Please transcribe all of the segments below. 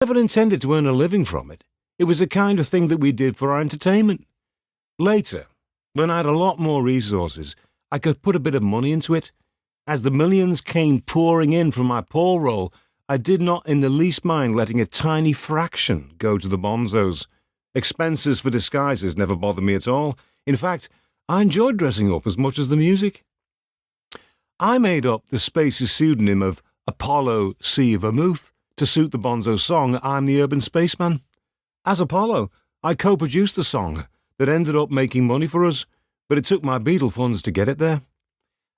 Never intended to earn a living from it. It was the kind of thing that we did for our entertainment. Later, when I had a lot more resources, I could put a bit of money into it. As the millions came pouring in from my Paul role, I did not in the least mind letting a tiny fraction go to the bonzos. Expenses for disguises never bothered me at all. In fact, I enjoyed dressing up as much as the music. I made up the Space's pseudonym of Apollo C. Vermouth to suit the bonzo song I'm the Urban Spaceman. As Apollo, I co-produced the song that ended up making money for us, but it took my Beatle funds to get it there.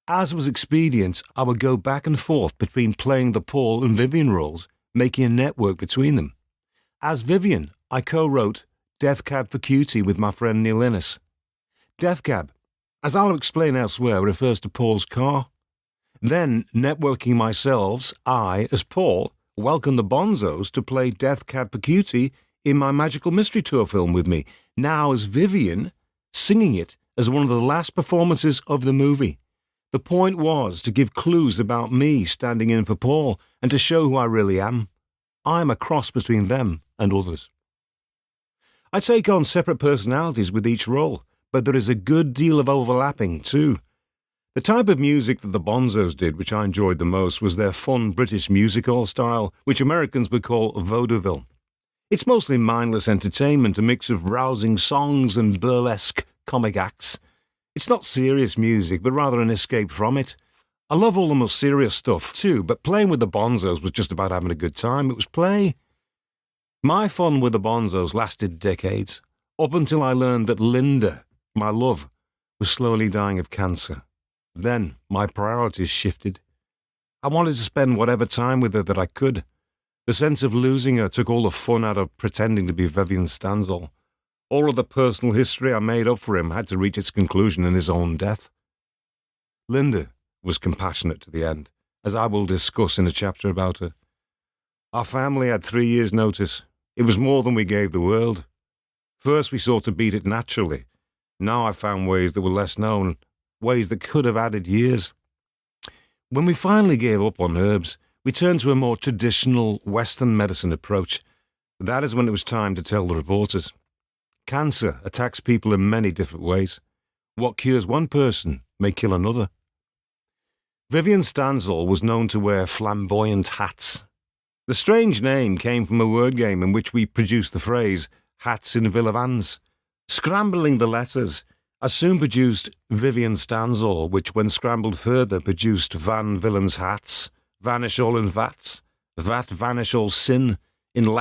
As was expedient, I would go back and forth between playing the Paul and Vivian roles, making a network between them. As Vivian, I co-wrote Death Cab for Cutie with my friend Neil Innes. Death Cab, as I'll explain elsewhere, refers to Paul's car. Then, networking myself, I, as Paul, welcomed the bonzos to play Death Cab for Cutie in my Magical Mystery Tour film with me, now as Vivian, singing it as one of the last performances of the movie. The point was to give clues about me standing in for Paul and to show who I really am. I'm a cross between them and others. I take on separate personalities with each role, but there is a good deal of overlapping too. The type of music that the bonzos did, which I enjoyed the most, was their fun British music hall style, which Americans would call vaudeville. It's mostly mindless entertainment, a mix of rousing songs and burlesque comic acts. It's not serious music, but rather an escape from it. I love all the more serious stuff too, but playing with the bonzos was just about having a good time. It was play. My fun with the bonzos lasted decades, up until I learned that Linda, my love, was slowly dying of cancer. Then my priorities shifted. I wanted to spend whatever time with her that I could. The sense of losing her took all the fun out of pretending to be Vivian Stanzel. All of the personal history I made up for him had to reach its conclusion in his own death. Linda was compassionate to the end, as I will discuss in a chapter about her. Our family had 3 years' notice. It was more than we gave the world. First we sought to beat it naturally. Now I found ways that were less known, ways that could have added years. When we finally gave up on herbs, we turned to a more traditional Western medicine approach. That is when it was time to tell the reporters. Cancer attacks people in many different ways. What cures one person may kill another. Vivian Stanzel was known to wear flamboyant hats. The strange name came from a word game in which we produced the phrase, hats in Villa Vans. Scrambling the letters, I soon produced Vivian Stanzel, which when scrambled further produced Van Villain's hats, vanish all in vats, vat vanish all sin, in